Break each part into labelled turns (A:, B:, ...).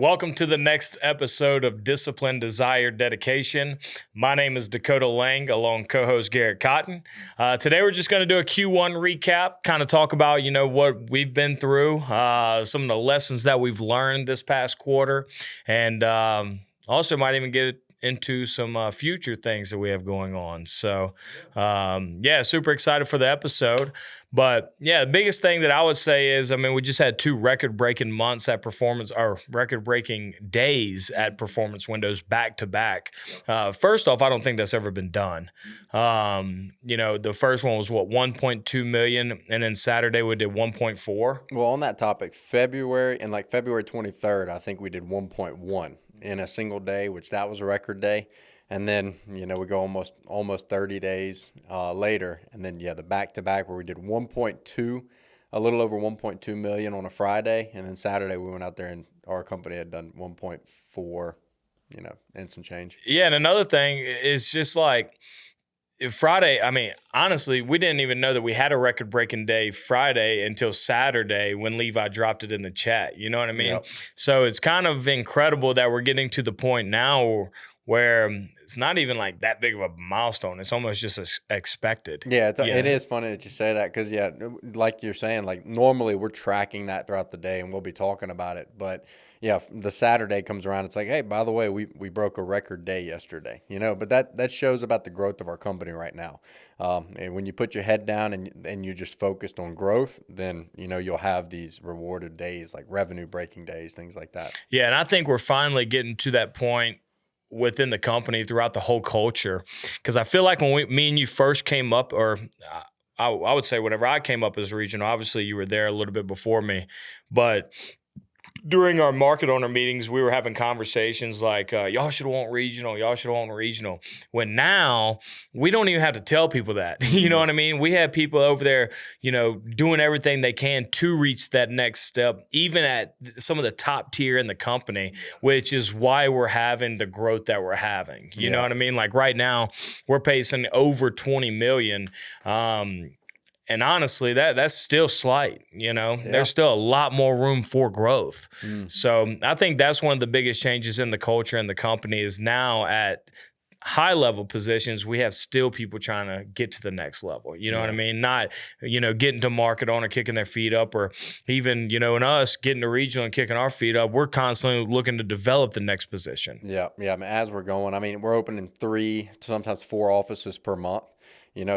A: Welcome to the next episode of Discipline, Desire, Dedication. My name is Dakota Lang, along co-host Garrett Cotten. Today we're just going to do a Q1 recap, kind of talk about, what we've been through, some of the lessons that we've learned this past quarter, and also might even get into some future things that we have going on. So, super excited for the episode. But, the biggest thing that I would say is, we just had two record-breaking months at Performance, or record-breaking days at Performance Windows back-to-back. First off, I don't think that's ever been done. The first one was, 1.2 million, and then Saturday we did 1.4.
B: Well, on that topic, February 23rd, I think we did 1.1. in a single day, which that was a record day. And then, we go almost 30 days later. And then, the back-to-back where we did 1.2, a little over 1.2 million on a Friday. And then Saturday we went out there and our company had done 1.4, and some change.
A: Yeah, and another thing is just like Friday, honestly, we didn't even know that we had a record-breaking day Friday until Saturday when Levi dropped it in the chat. You know what I mean?
B: Yep.
A: So it's kind of incredible that we're getting to the point now where it's not even like that big of a milestone. It's almost just expected.
B: Yeah, it is funny that you say that because, like you're saying, like normally we're tracking that throughout the day and we'll be talking about it. But, the Saturday comes around, it's like, hey, by the way, we broke a record day yesterday, but that shows about the growth of our company right now. And when you put your head down and you're just focused on growth, then, you'll have these rewarded days like revenue-breaking days, things like that.
A: Yeah, and I think we're finally getting to that point within the company throughout the whole culture. Because I feel like when me and you first came up, or I would say whenever I came up as regional, obviously you were there a little bit before me, but during our market owner meetings, we were having conversations like, y'all should want regional, when now we don't even have to tell people that. You know what I mean? We have people over there, doing everything they can to reach that next step, even at some of the top tier in the company, which is why we're having the growth that we're having. You know what I mean? Like right now, we're pacing over 20 million. And honestly, that's still slight, There's still a lot more room for growth. So I think that's one of the biggest changes in the culture and the company is now at high-level positions, we have still people trying to get to the next level. You know what I mean? Not, getting to market owner, kicking their feet up, or even, in us getting to regional and kicking our feet up. We're constantly looking to develop the next position.
B: Yeah. As we're going, we're opening 3, sometimes 4 offices per month.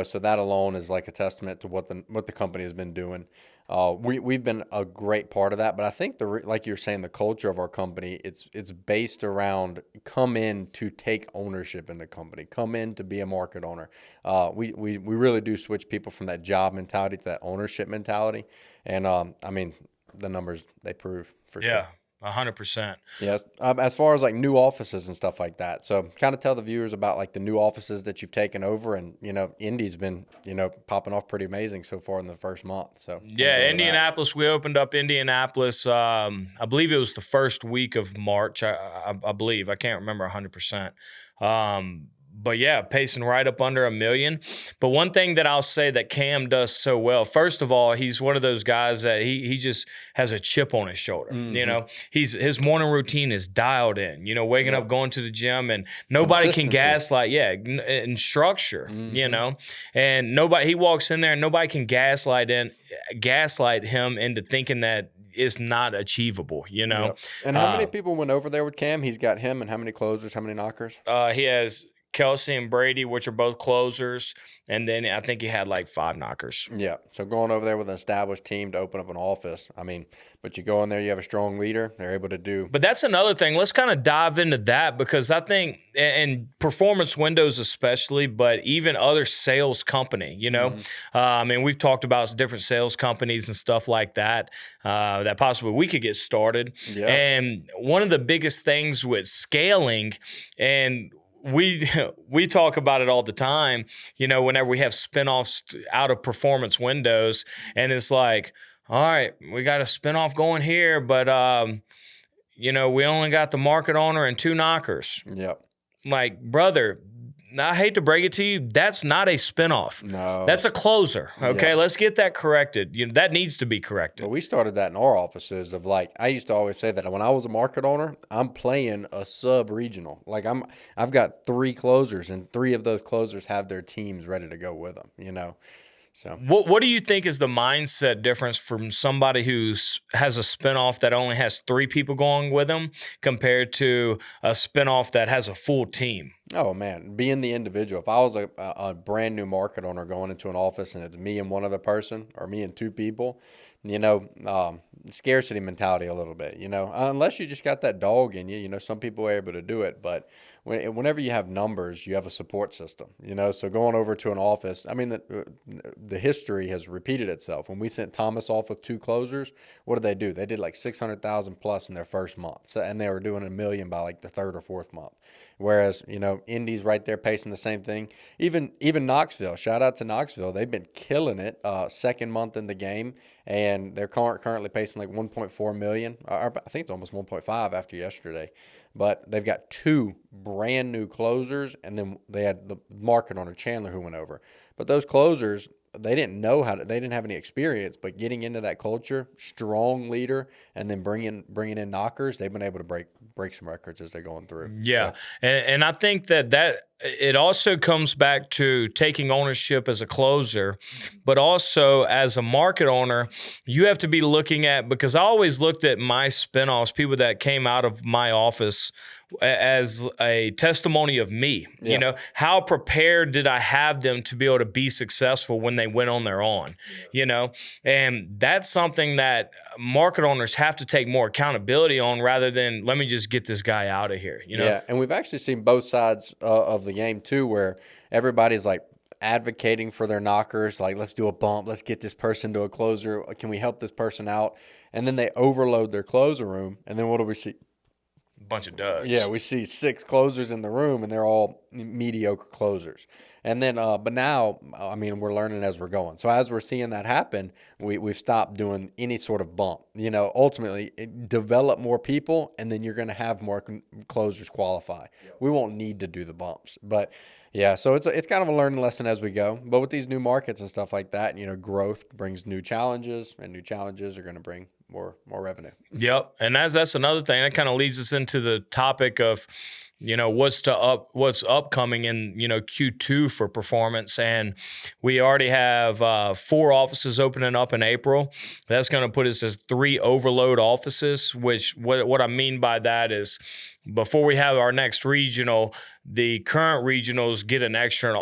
B: So that alone is like a testament to what the company has been doing. We've been a great part of that, but I think like you're saying, the culture of our company, it's based around come in to take ownership in the company, come in to be a market owner. We really do switch people from that job mentality to that ownership mentality, and the numbers they prove for sure.
A: 100%.
B: Yes. As far as like new offices and stuff like that. So kind of tell the viewers about like the new offices that you've taken over, and, Indy's been, popping off pretty amazing so far in the first month. So
A: Indianapolis, we opened up Indianapolis. I believe it was the first week of March. I believe, I can't remember 100%. But pacing right up under 1 million. But one thing that I'll say that Cam does so well, first of all, he's one of those guys that he just has a chip on his shoulder.
B: Mm-hmm.
A: His morning routine is dialed in. Waking up, going to the gym, and nobody can gaslight. And structure.
B: Mm-hmm.
A: And he walks in there, and nobody can gaslight him into thinking that it's not achievable.
B: Yep. And how many people went over there with Cam? He's got him, and how many closers? How many knockers?
A: He has Kelsey and Brady, which are both closers, and then I think he had like 5 knockers.
B: Yeah, so going over there with an established team to open up an office, but you go in there, you have a strong leader, they're able to do.
A: But that's another thing. Let's kind of dive into that, because I think, and Performance Windows especially, but even other sales company, we've talked about different sales companies and stuff like that, that possibly we could get started.
B: Yeah.
A: And one of the biggest things with scaling, and we talk about it all the time, whenever we have spinoffs out of Performance Windows, and it's like, all right, we got a spinoff going here, but we only got the market owner and 2 knockers.
B: Yep.
A: Like, brother, I hate to break it to you, that's not a spinoff.
B: No.
A: That's a closer. Okay,
B: Yeah.
A: let's get that corrected. That needs to be corrected.
B: But we started that in our offices of like, I used to always say that when I was a market owner, I'm playing a sub-regional. Like I've got 3 closers, and 3 of those closers have their teams ready to go with them, So
A: What do you think is the mindset difference from somebody who has a spinoff that only has 3 people going with them compared to a spinoff that has a full team?
B: Oh man, being the individual. If I was a brand new market owner going into an office and it's me and one other person, or me and 2 people, scarcity mentality a little bit, unless you just got that dog in you, some people are able to do it, but whenever you have numbers, you have a support system, so going over to an office, I mean, the history has repeated itself. When we sent Thomas off with 2 closers, what did they do? They did like 600,000 plus in their first month. So, and they were doing $1 million by like the 3rd or 4th month. Whereas, Indy's right there pacing the same thing. Even Knoxville, shout out to Knoxville. They've been killing it 2nd month in the game, and they're currently pacing like 1.4 million. I think it's almost 1.5 after yesterday. But they've got 2 brand new closers, and then they had the market owner Chandler who went over. But those closers, they didn't have any experience, but getting into that culture, strong leader, and then bringing in knockers, they've been able to break some records as they're going through.
A: Yeah, so. And I think that it also comes back to taking ownership as a closer, but also as a market owner, you have to be looking at, because I always looked at my spinoffs, people that came out of my office, as a testimony of me.
B: Yeah.
A: How prepared did I have them to be able to be successful when they went on their own? And that's something that market owners have to take more accountability on, rather than let me just get this guy out of here.
B: Yeah, and we've actually seen both sides of the game too, where everybody's like advocating for their knockers, like let's do a bump, let's get this person to a closer, can we help this person out? And then they overload their closer room, and then what do we see?
A: Bunch of duds.
B: Yeah, we see 6 closers in the room, and they're all mediocre closers. And then, but now, I mean, we're learning as we're going. So as we're seeing that happen, we've stopped doing any sort of bump. Ultimately, develop more people, and then you're going to have more closers qualify. Yep. We won't need to do the bumps, but. Yeah, so it's kind of a learning lesson as we go. But with these new markets and stuff like that, growth brings new challenges, and new challenges are going to bring more revenue.
A: Yep, and that's another thing that kind of leads us into the topic of, what's upcoming in Q2 for performance, and we already have 4 offices opening up in April. That's going to put us as 3 overload offices. Which what I mean by that is, before we have our next regional, the current regionals get an extra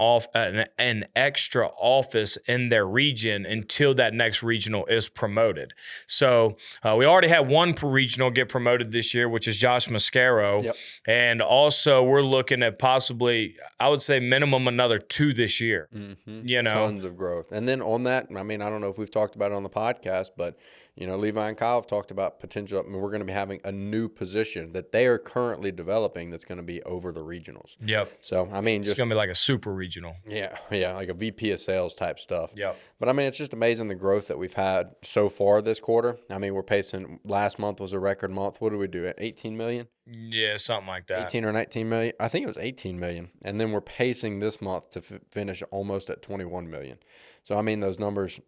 A: office in their region until that next regional is promoted. So we already had 1 regional get promoted this year, which is Josh Mascaro.
B: Yep.
A: And also we're looking at possibly, I would say minimum another 2 this year.
B: Mm-hmm. Tons of growth. And then on that, I mean, I don't know if we've talked about it on the podcast, but Levi and Kyle have talked about potential. I mean, we're going to be having a new position that they are currently developing that's going to be over the regionals.
A: Yep.
B: So, I mean,
A: it's going to be like a super regional.
B: Yeah, like a VP of sales type stuff.
A: Yep.
B: But, I mean, it's just amazing the growth that we've had so far this quarter. I mean, we're pacing – last month was a record month. What did we do at 18 million?
A: Yeah, something like that.
B: 18 or 19 million. I think it was 18 million. And then we're pacing this month to finish almost at 21 million. So, I mean, those numbers,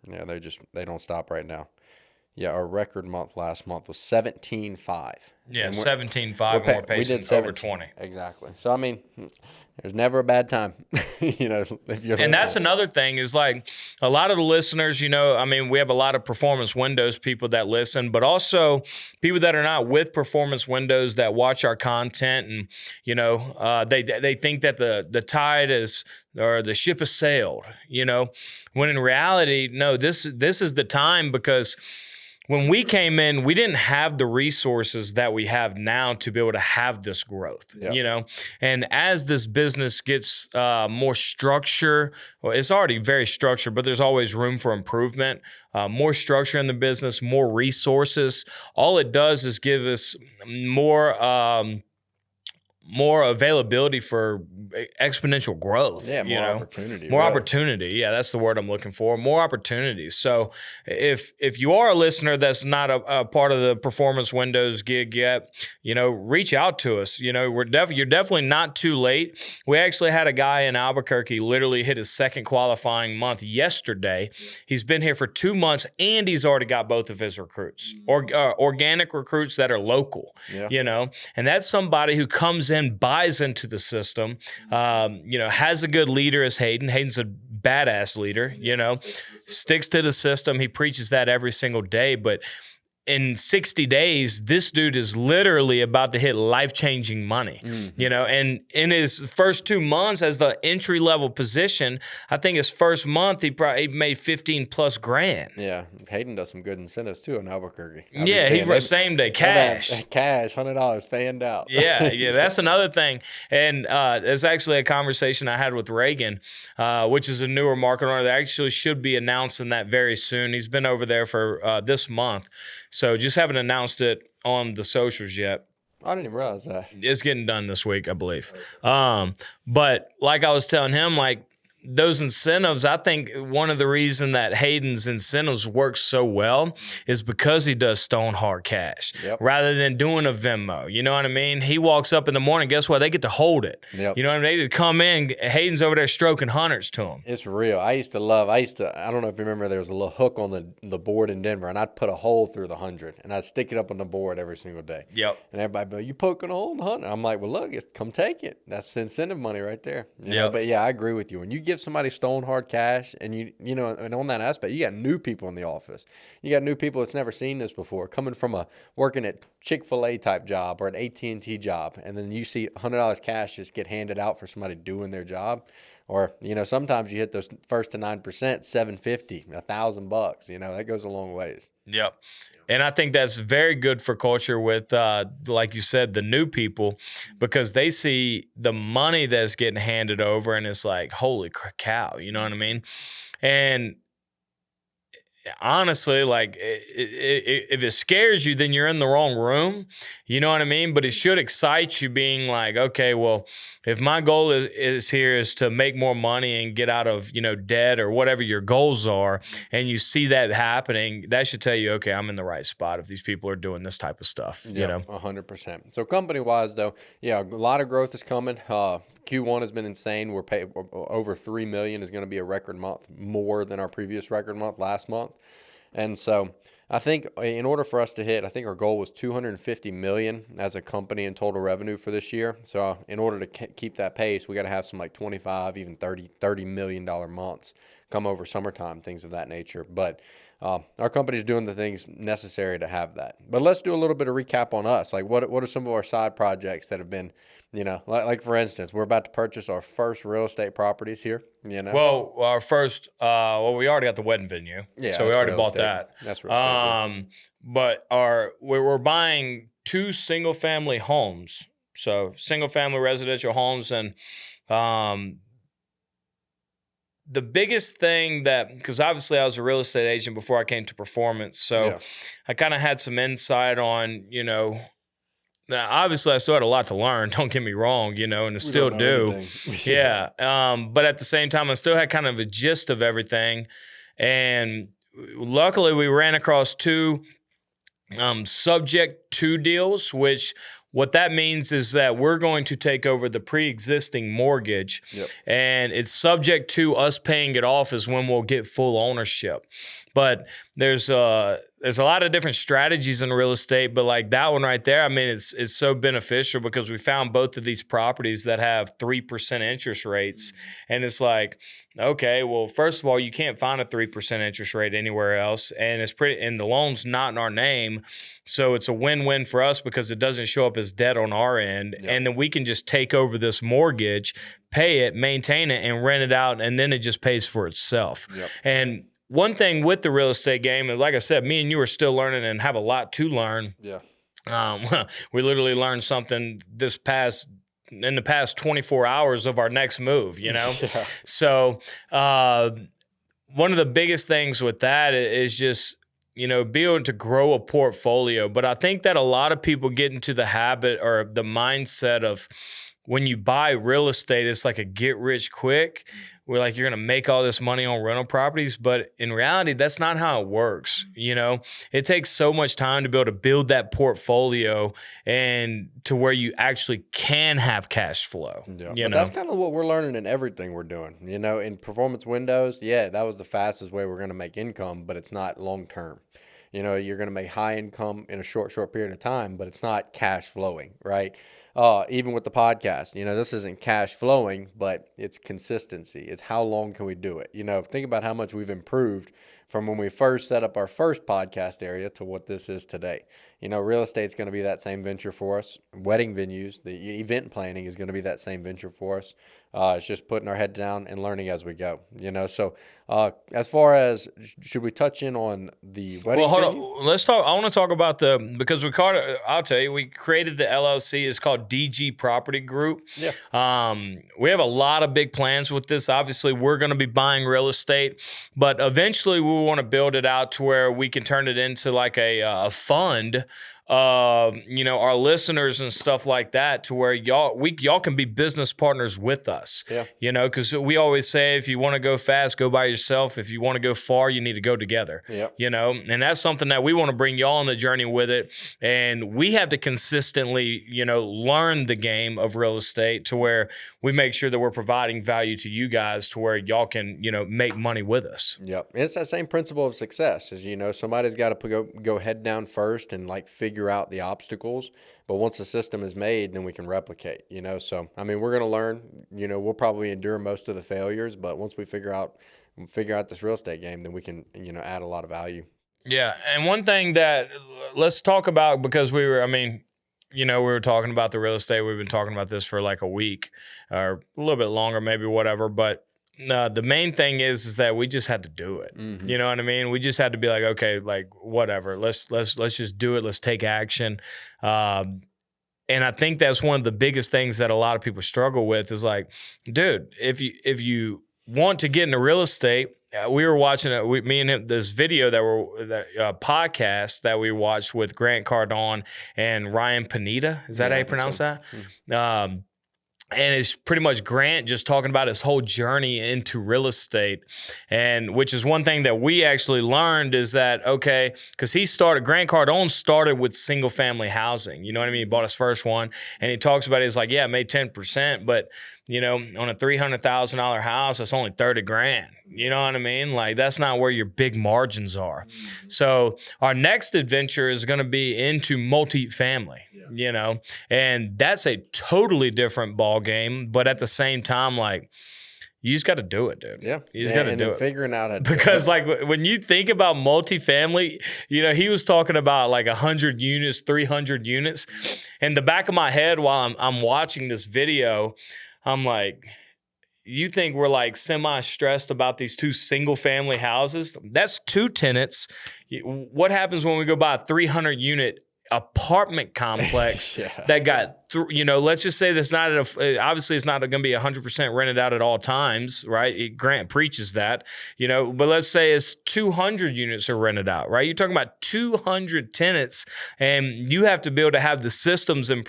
B: yeah, they don't stop right now. Yeah, our record month last month was 17.5.
A: Yeah, 17.5, and we're pacing over 20.
B: Exactly. So, I mean, there's never a bad time, if you're listening.
A: And that's another thing is, like, a lot of the listeners, I mean, we have a lot of Performance Windows people that listen, but also people that are not with Performance Windows that watch our content, and, they think that the tide is, or the ship has sailed, when in reality, no, this is the time, because when we came in, we didn't have the resources that we have now to be able to have this growth, And as this business gets more structure, well, it's already very structured, but there's always room for improvement, more structure in the business, more resources. All it does is give us more more availability for exponential growth.
B: Yeah,
A: you
B: more
A: know?
B: opportunity.
A: More
B: really.
A: opportunity. Yeah, that's the word I'm looking for. More opportunities. So if you are a listener that's not a part of the Performance Windows gig yet, you know, reach out to us. You know, you're definitely not too late. We actually had a guy in Albuquerque literally hit his second qualifying month yesterday. He's been here for 2 months and he's already got both of his recruits, organic recruits that are local. You know, and that's somebody who comes in, buys into the system, you know, has a good leader as Hayden. Hayden's a badass leader, you know, sticks to the system. He preaches that every single day, but in 60 days, this dude is literally about to hit life-changing money, you know, and in his first 2 months as the entry-level position, I think his first month, he made 15 plus grand.
B: Yeah, Hayden does some good incentives too in Albuquerque.
A: Yeah, he for same day cash.
B: Cash, $100 fanned out.
A: Yeah, that's another thing. And there's actually a conversation I had with Reagan, which is a newer market owner that actually should be announcing that very soon. He's been over there for this month. So just haven't announced it on the socials yet.
B: I didn't even realize that.
A: It's getting done this week, I believe. But like I was telling him, like, those incentives, I think one of the reasons that Hayden's incentives work so well is because he does stone hard cash rather than doing a Venmo. You know what I mean? He walks up in the morning, guess what? They get to hold it. You know what I mean? They come in, Hayden's over there stroking hundreds to him.
B: It's real. I don't know if you remember, there was a little hook on the board in Denver, and I'd put a hole through the 100, and I'd stick it up on the board every single day. And everybody would be like, you poking a hole in the 100? I'm like, well, look, come take it. That's incentive money right there. You know? But yeah, I agree with you. When you give somebody stone hard cash, and you know, and on that aspect, you got new people in the office. You got new people that's never seen this before, coming from working at Chick-fil-A type job or an AT&T job, and then you see $100 cash just get handed out for somebody doing their job. Or, you know, sometimes you hit those first to 9%, $750, $1,000. You know, that goes a long ways.
A: And I think that's very good for culture with, like you said, the new people, because they see the money that's getting handed over and it's like, holy cow, you know what I mean? And honestly, like, if it scares you, then you're in the wrong room. You know what I mean? But it should excite you, being like, okay, well, if my goal is to make more money and get out of, you know, debt or whatever your goals are, and you see that happening, that should tell you, okay, I'm in the right spot if these people are doing this type of stuff. You know,
B: 100%. So company-wise, though, yeah, a lot of growth is coming. Q1 has been insane. We're paid over $3 million is going to be a record month, more than our previous record month last month. And so I think in order for us to hit, I think our goal was $250 million as a company in total revenue for this year. So in order to keep that pace, we got to have some like 25, even $30 million months come over summertime, things of that nature. But our company's doing the things necessary to have that. But let's do a little bit of recap on us. Like, what are some of our side projects that have been, you know, like for instance, we're about to purchase our first real estate properties here, you know?
A: Well, our first, we already got the wedding venue.
B: Yeah,
A: so we already bought that.
B: That's real estate.
A: But we're buying 2 single-family homes. So single-family residential homes. And the biggest thing because obviously I was a real estate agent before I came to Performance. So I kind of had some insight on, you know, now, obviously, I still had a lot to learn. Don't get me wrong, you know, and I still do. But at the same time, I still had kind of a gist of everything. And luckily, we ran across 2 subject to deals, which what that means is that we're going to take over the pre-existing mortgage, and it's subject to us paying it off is when we'll get full ownership. But there's a lot of different strategies in real estate, but like that one right there, I mean, it's so beneficial because we found both of these properties that have 3% interest rates, and it's like, okay, well, first of all, you can't find a 3% interest rate anywhere else, and and the loan's not in our name, so it's a win-win for us because it doesn't show up as debt on our end, and then we can just take over this mortgage, pay it, maintain it, and rent it out, and then it just pays for itself. And one thing with the real estate game is, like I said, me and you are still learning and have a lot to learn. We literally learned something in the past 24 hours of our next move, you know? So one of the biggest things with that is just, be able to grow a portfolio. But I think that a lot of people get into the habit or the mindset of when you buy real estate, it's like a get rich quick. We're like, you're going to make all this money on rental properties. But in reality, that's not how it works. It takes so much time to be able to build that portfolio and to where you actually can have cash flow.
B: Yeah. But that's kind of what we're learning in everything we're doing. In performance windows, that was the fastest way we're going to make income, but it's not long term. You're going to make high income in a short period of time, but it's not cash flowing, right? Even with the podcast, this isn't cash flowing, but it's consistency. It's how long can we do it? Think about how much we've improved from when we first set up our first podcast area to what this is today. Real estate's going to be that same venture for us. Wedding venues, the event planning is going to be that same venture for us. It's just putting our head down and learning as we go, So as far as, should we touch in on the wedding venue?
A: On. Let's talk. I want to talk about because we called it, I'll tell you, we created the LLC. It's called DG Property Group.
B: Yeah.
A: We have a lot of big plans with this. Obviously, we're going to be buying real estate, but eventually we want to build it out to where we can turn it into like a fund. Our listeners and stuff like that, to where y'all can be business partners with us.
B: Yeah.
A: Because we always say, if you want to go fast, go by yourself. If you want to go far, you need to go together.
B: Yep.
A: And that's something that we want to bring y'all on the journey with it. And we have to consistently, learn the game of real estate to where we make sure that we're providing value to you guys to where y'all can, make money with us.
B: Yep. And it's that same principle of success as, somebody's got to go head down first and figure out the obstacles, but once the system is made, then we can replicate, so we're going to learn, we'll probably endure most of the failures, but once we figure out this real estate game, then we can add a lot of value.
A: Yeah. And one thing that let's talk about, because we were talking about the real estate, we've been talking about this for like a week or a little bit longer, maybe, whatever, but the main thing is that we just had to do it.
B: Mm-hmm.
A: You know what I mean? We just had to be like, okay, like whatever. Let's just do it. Let's take action. And I think that's one of the biggest things that a lot of people struggle with is like, dude, if you want to get into real estate, we were watching me and him, this video podcast that we watched with Grant Cardone and Ryan Panetta. Is that how you pronounce that? Mm-hmm. And it's pretty much Grant just talking about his whole journey into real estate. And which is one thing that we actually learned is that, okay, because Grant Cardone started with single family housing. You know what I mean? He bought his first one and he talks about it. He's like, yeah, I made 10%, but on a $300,000 house, that's only $30,000. You know what I mean? Like, that's not where your big margins are. Mm-hmm. So our next adventure is going to be into multifamily, and that's a totally different ball game. But at the same time, like, you just got to do it, dude.
B: Yeah.
A: You just got to do it.
B: Figuring out how to
A: because like when you think about multifamily, he was talking about like 100 units, 300 units. In the back of my head while I'm watching this video, I'm like, you think we're like semi-stressed about these two single-family houses? That's two tenants. What happens when we go buy a 300-unit apartment complex that got, let's just say that's not, obviously it's not going to be 100% rented out at all times, right? Grant preaches that, but let's say it's 200 units are rented out, right? You're talking about 200 tenants, and you have to be able to have the system in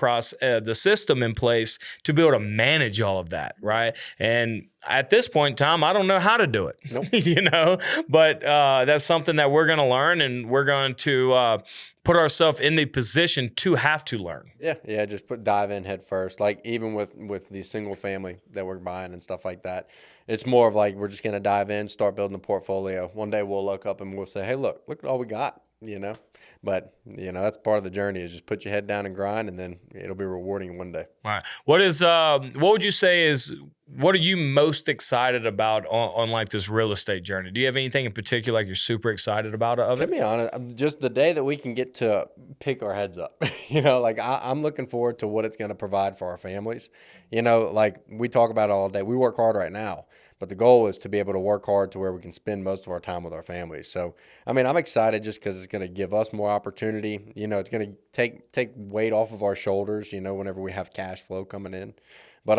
A: place to be able to manage all of that, right? And at this point in time, I don't know how to do it,
B: Nope.
A: But that's something that we're going to learn, and we're going to put ourselves in the position to have to learn.
B: Yeah, just dive in head first. Like even with the single family that we're buying and stuff like that, it's more of like we're just going to dive in, start building the portfolio. One day we'll look up and we'll say, hey, look at all we got, But, that's part of the journey is just put your head down and grind, and then it'll be rewarding one day.
A: All right. What would you say is, what are you most excited about on like this real estate journey? Do you have anything in particular like you're super excited about of it?
B: To be honest, just the day that we can get to pick our heads up. I'm looking forward to what it's going to provide for our families. Like we talk about it all day. We work hard right now. But the goal is to be able to work hard to where we can spend most of our time with our families. So, I'm excited just because it's going to give us more opportunity. It's going to take weight off of our shoulders, whenever we have cash flow coming in. But,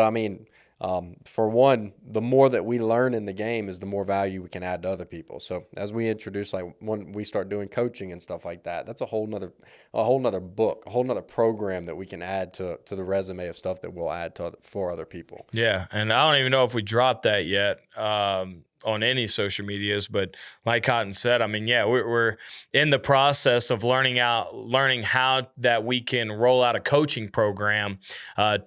B: For one, the more that we learn in the game is the more value we can add to other people. So as we introduce, like when we start doing coaching and stuff like that, that's a whole nother book, a whole nother program that we can add to the resume of stuff that we'll add for other people.
A: Yeah, and I don't even know if we dropped that yet on any social medias, but like Cotten said, I mean, yeah, we're in the process of learning how that we can roll out a coaching program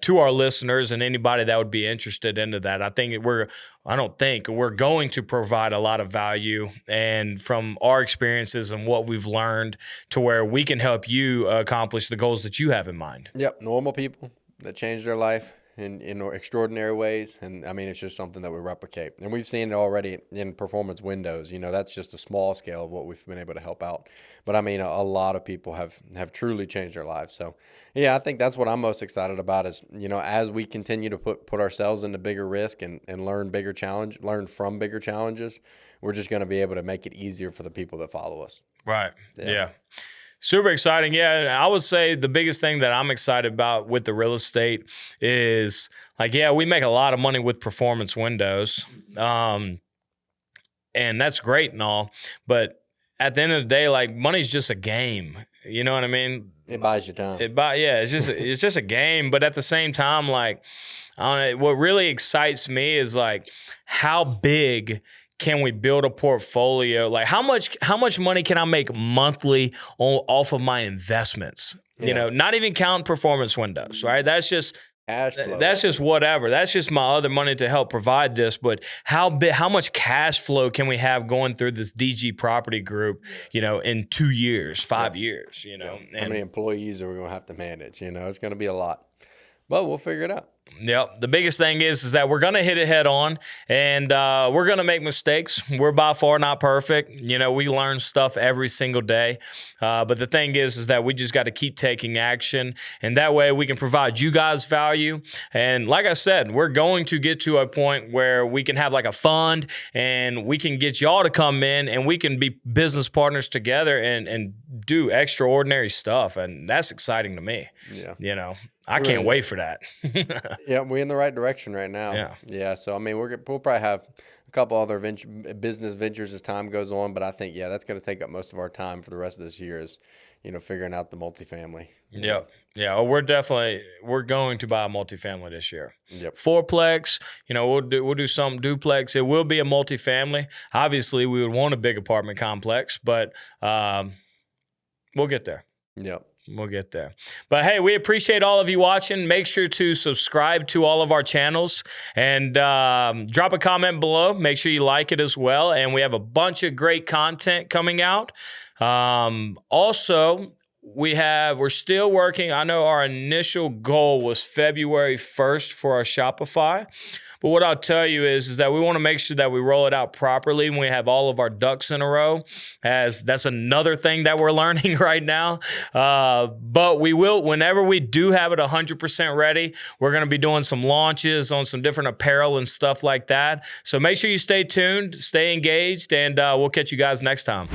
A: to our listeners and anybody that would be interested into that. I think we're going to provide a lot of value and from our experiences and what we've learned to where we can help you accomplish the goals that you have in mind.
B: Yep, normal people that change their life in extraordinary ways. And I mean, it's just something that we replicate. And we've seen it already in performance windows. You know, that's just a small scale of what we've been able to help out. But I mean, a lot of people have truly changed their lives. So yeah, I think that's what I'm most excited about is, you know, as we continue to put ourselves into bigger risk and learn from bigger challenges, we're just going to be able to make it easier for the people that follow us.
A: Right. Yeah. Super exciting. Yeah, I would say the biggest thing that I'm excited about with the real estate is like, yeah, we make a lot of money with performance windows. And that's great and all. But at the end of the day, like money's just a game. You know what I mean?
B: It buys you time.
A: It's just a game. But at the same time, like, I don't know, what really excites me is like how big can we build a portfolio? Like how much money can I make monthly off of my investments? Yeah. You know, not even count performance windows, right? That's just cash flow. That's just whatever. That's just my other money to help provide this. But how much cash flow can we have going through this DG property group, you know, in 2 years, 5 years, you know?
B: How many employees are we going to have to manage? You know, it's going to be a lot. But we'll figure it out.
A: Yep. The biggest thing is that we're going to hit it head on and we're going to make mistakes. We're by far not perfect. You know, we learn stuff every single day. But the thing is that we just got to keep taking action. And that way we can provide you guys value. And like I said, we're going to get to a point where we can have like a fund and we can get y'all to come in and we can be business partners together and do extraordinary stuff. And that's exciting to me. Yeah. You know, I can't wait for that.
B: Yeah, we're in the right direction right now. Yeah. So I mean, we'll probably have a couple other business ventures as time goes on, but I think that's going to take up most of our time for the rest of this year is, you know, figuring out the multifamily.
A: Yeah. Well, we're going to buy a multifamily this year.
B: Yep.
A: Fourplex. You know, we'll do some duplex. It will be a multifamily. Obviously, we would want a big apartment complex, but we'll get there.
B: Yep.
A: We'll get there. But hey, we appreciate all of you watching. Make sure to subscribe to all of our channels and drop a comment below. Make sure you like it as well. And we have a bunch of great content coming out. Also, we're still working. I know our initial goal was February 1st for our Shopify. But what I'll tell you is that we want to make sure that we roll it out properly when we have all of our ducks in a row, as that's another thing that we're learning right now. But we will, whenever we do have it 100% ready, we're going to be doing some launches on some different apparel and stuff like that. So make sure you stay tuned, stay engaged, and we'll catch you guys next time.